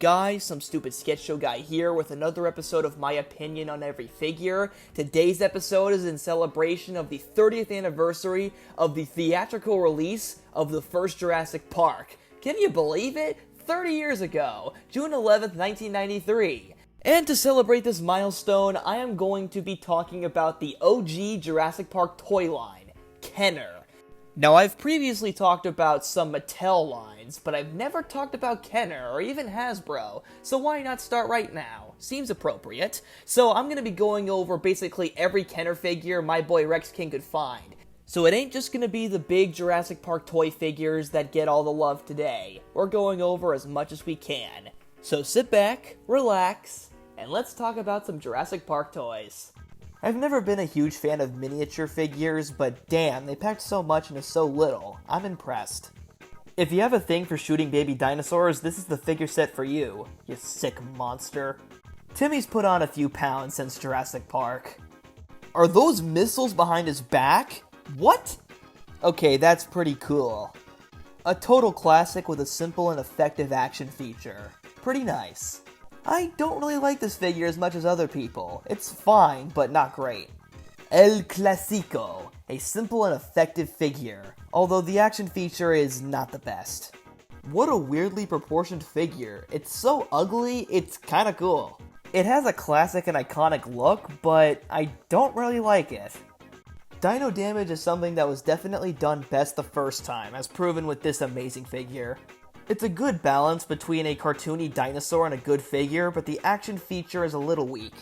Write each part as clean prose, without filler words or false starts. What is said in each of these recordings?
guys? Some stupid sketch show guy here with another episode of my opinion on every figure. Today's episode is in celebration of the 30th anniversary of the theatrical release of the first Jurassic Park. Can you believe it? 30 years ago, June 11th, 1993. And to celebrate this milestone, I am going to be talking about the OG Jurassic Park toy line, Kenner. Now, I've previously talked about some Mattel lines, but I've never talked about Kenner or even Hasbro, so why not start right now? Seems appropriate. So I'm going to be going over basically every Kenner figure my boy Rex King could find. So it ain't just going to be the big Jurassic Park toy figures that get all the love today. We're going over as much as we can. So sit back, relax, and let's talk about some Jurassic Park toys. I've never been a huge fan of miniature figures, but damn, they packed so much into so little. I'm impressed. If you have a thing for shooting baby dinosaurs, this is the figure set for you, you sick monster. Timmy's put on a few pounds since Jurassic Park. Are those missiles behind his back? What? Okay, that's pretty cool. A total classic with a simple and effective action feature. Pretty nice. I don't really like this figure as much as other people. It's fine, but not great. El Clasico, a simple and effective figure, although the action feature is not the best. What a weirdly proportioned figure. It's so ugly, it's kinda cool. It has a classic and iconic look, but I don't really like it. Dino damage is something that was definitely done best the first time, as proven with this amazing figure. It's a good balance between a cartoony dinosaur and a good figure, but the action feature is a little weak.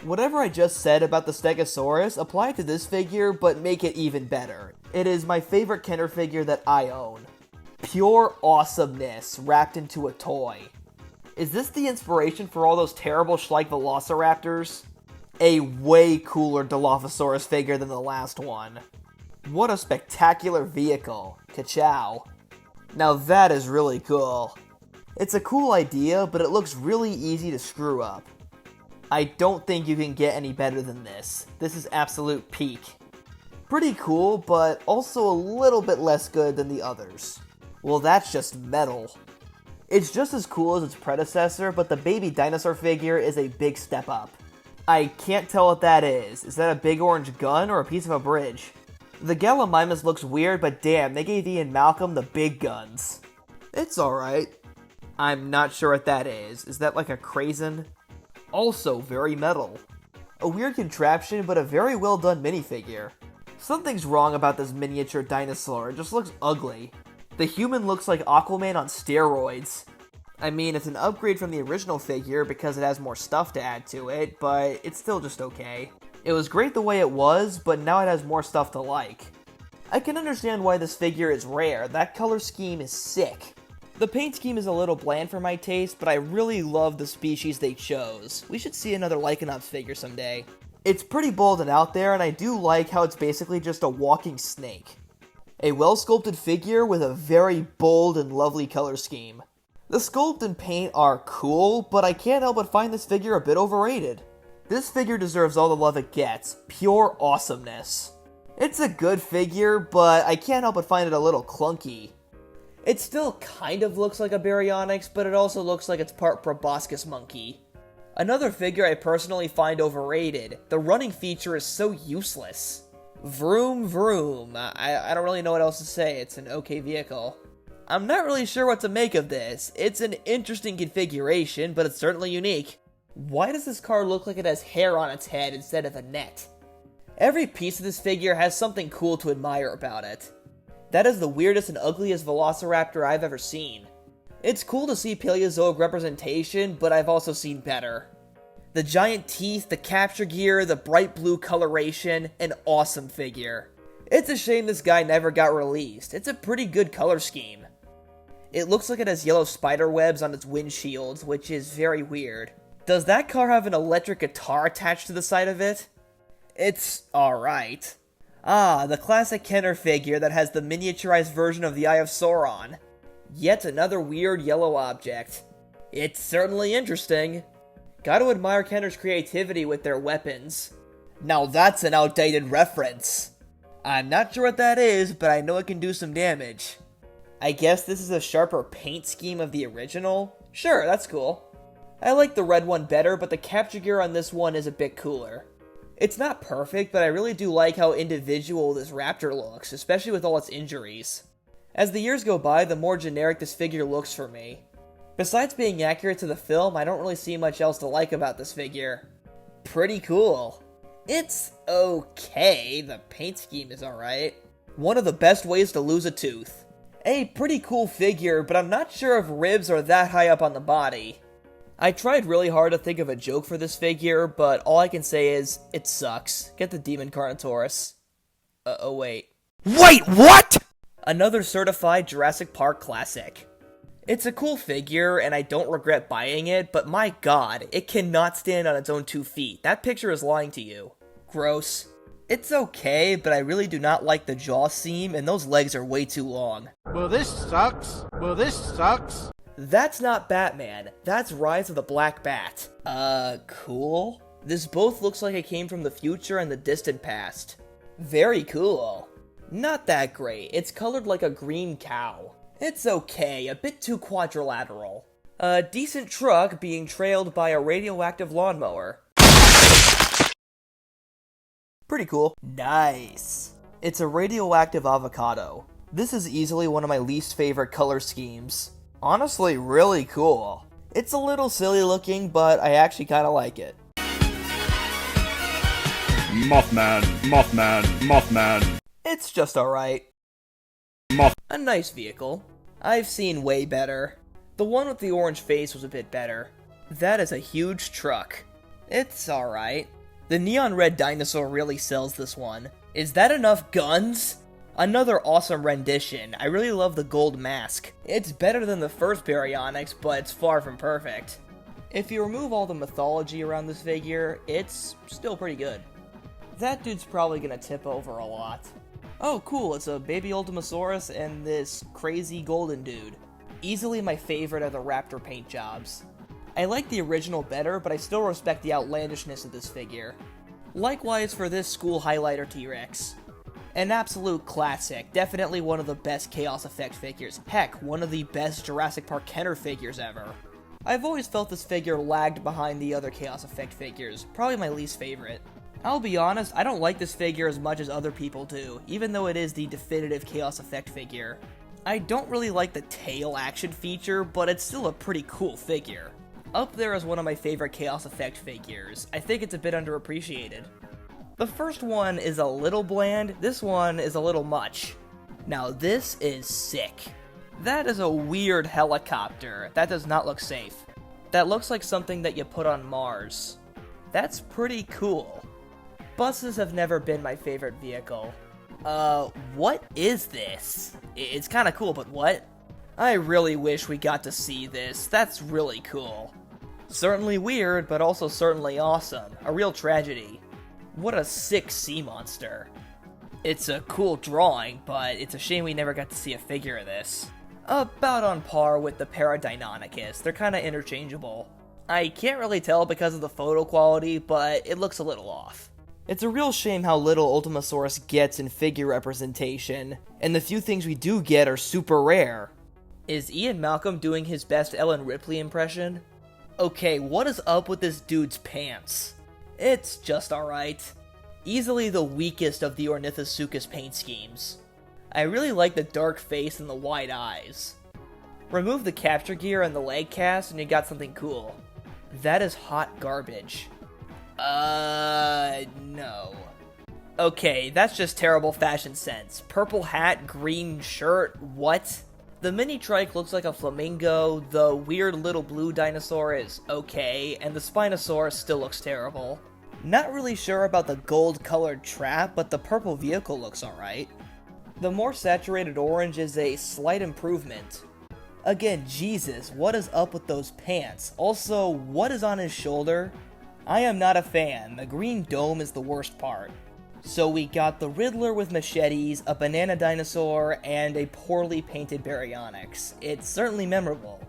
Whatever I just said about the Stegosaurus, apply to this figure, but make it even better. It is my favorite Kenner figure that I own. Pure awesomeness wrapped into a toy. Is this the inspiration for all those terrible Schleich Velociraptors? A way cooler Dilophosaurus figure than the last one. What a spectacular vehicle. Ka-chow. Now that is really cool. It's a cool idea, but it looks really easy to screw up. I don't think you can get any better than this. This is absolute peak. Pretty cool, but also a little bit less good than the others. Well, that's just metal. It's just as cool as its predecessor, but the baby dinosaur figure is a big step up. I can't tell what that is. Is that a big orange gun or a piece of a bridge? The Gallimimus looks weird, but damn, they gave Ian Malcolm the big guns. It's alright. I'm not sure what that is. Is that like a Krazen? Also very metal. A weird contraption, but a very well done minifigure. Something's wrong about this miniature dinosaur, it just looks ugly. The human looks like Aquaman on steroids. I mean, it's an upgrade from the original figure because it has more stuff to add to it, but it's still just okay. It was great the way it was, but now it has more stuff to like. I can understand why this figure is rare, that color scheme is sick. The paint scheme is a little bland for my taste, but I really love the species they chose. We should see another Lycanops figure someday. It's pretty bold and out there, and I do like how it's basically just a walking snake. A well-sculpted figure with a very bold and lovely color scheme. The sculpt and paint are cool, but I can't help but find this figure a bit overrated. This figure deserves all the love it gets. Pure awesomeness. It's a good figure, but I can't help but find it a little clunky. It still kind of looks like a Baryonyx, but it also looks like it's part proboscis monkey. Another figure I personally find overrated. The running feature is so useless. Vroom vroom. I don't really know what else to say. It's an okay vehicle. I'm not really sure what to make of this. It's an interesting configuration, but it's certainly unique. Why does this car look like it has hair on its head instead of a net? Every piece of this figure has something cool to admire about it. That is the weirdest and ugliest Velociraptor I've ever seen. It's cool to see Paleozoic representation, but I've also seen better. The giant teeth, the capture gear, the bright blue coloration, an awesome figure. It's a shame this guy never got released. It's a pretty good color scheme. It looks like it has yellow spider webs on its windshield, which is very weird. Does that car have an electric guitar attached to the side of it? It's alright. Ah, the classic Kenner figure that has the miniaturized version of the Eye of Sauron. Yet another weird yellow object. It's certainly interesting. Gotta admire Kenner's creativity with their weapons. Now that's an outdated reference. I'm not sure what that is, but I know it can do some damage. I guess this is a sharper paint scheme of the original? Sure, that's cool. I like the red one better, but the capture gear on this one is a bit cooler. It's not perfect, but I really do like how individual this raptor looks, especially with all its injuries. As the years go by, the more generic this figure looks for me. Besides being accurate to the film, I don't really see much else to like about this figure. Pretty cool. It's okay, the paint scheme is alright. One of the best ways to lose a tooth. A pretty cool figure, but I'm not sure if ribs are that high up on the body. I tried really hard to think of a joke for this figure, but all I can say is, it sucks. Get the Demon Carnotaurus. Oh wait. Wait, what?! Another certified Jurassic Park classic. It's a cool figure, and I don't regret buying it, but my god, it cannot stand on its own 2 feet. That picture is lying to you. Gross. It's okay, but I really do not like the jaw seam, and those legs are way too long. Well, this sucks. Well, this sucks. That's not Batman. That's Rise of the Black Bat. Cool? This both looks like it came from the future and the distant past. Very cool. Not that great. It's colored like a green cow. It's okay, a bit too quadrilateral. A decent truck being trailed by a radioactive lawnmower. Pretty cool. Nice. It's a radioactive avocado. This is easily one of my least favorite color schemes. Honestly, really cool. It's a little silly looking, but I actually kinda like it. Mothman, Mothman, Mothman. It's just alright. A nice vehicle. I've seen way better. The one with the orange face was a bit better. That is a huge truck. It's alright. The neon red dinosaur really sells this one. Is that enough guns? Another awesome rendition. I really love the gold mask. It's better than the first Baryonyx, but it's far from perfect. If you remove all the mythology around this figure, it's still pretty good. That dude's probably gonna tip over a lot. Oh cool, it's a baby Ultimasaurus and this crazy golden dude. Easily my favorite are the raptor paint jobs. I like the original better, but I still respect the outlandishness of this figure. Likewise for this school highlighter T-Rex. An absolute classic, definitely one of the best Chaos Effect figures. Heck, one of the best Jurassic Park Kenner figures ever. I've always felt this figure lagged behind the other Chaos Effect figures, probably my least favorite. I'll be honest, I don't like this figure as much as other people do, even though it is the definitive Chaos Effect figure. I don't really like the tail action feature, but it's still a pretty cool figure. Up there is one of my favorite Chaos Effect figures. I think it's a bit underappreciated. The first one is a little bland, this one is a little much. Now this is sick. That is a weird helicopter. That does not look safe. That looks like something that you put on Mars. That's pretty cool. Buses have never been my favorite vehicle. What is this? It's kinda cool, but what? I really wish we got to see this. That's really cool. Certainly weird, but also certainly awesome. A real tragedy. What a sick sea monster. It's a cool drawing, but it's a shame we never got to see a figure of this. About on par with the Paradeinonychus, they're kinda interchangeable. I can't really tell because of the photo quality, but it looks a little off. It's a real shame how little Ultimasaurus gets in figure representation, and the few things we do get are super rare. Is Ian Malcolm doing his best Ellen Ripley impression? Okay, what is up with this dude's pants? It's just alright. Easily the weakest of the Ornithosuchus paint schemes. I really like the dark face and the wide eyes. Remove the capture gear and the leg cast and you got something cool. That is hot garbage. No. Okay, that's just terrible fashion sense. Purple hat, green shirt, what? The mini trike looks like a flamingo, the weird little blue dinosaur is okay, and the Spinosaurus still looks terrible. Not really sure about the gold-colored trap, but the purple vehicle looks alright. The more saturated orange is a slight improvement. Again, Jesus, what is up with those pants? Also, what is on his shoulder? I am not a fan. The green dome is the worst part. So we got the Riddler with machetes, a banana dinosaur, and a poorly painted Baryonyx. It's certainly memorable.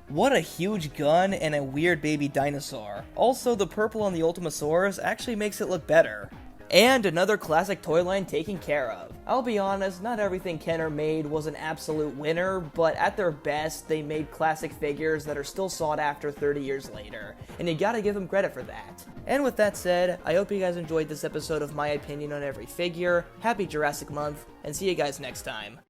What a huge gun and a weird baby dinosaur. Also, the purple on the Ultimasaurus actually makes it look better. And another classic toy line taken care of. I'll be honest, not everything Kenner made was an absolute winner, but at their best, they made classic figures that are still sought after 30 years later, and you gotta give them credit for that. And with that said, I hope you guys enjoyed this episode of my opinion on every figure. Happy Jurassic Month, and see you guys next time.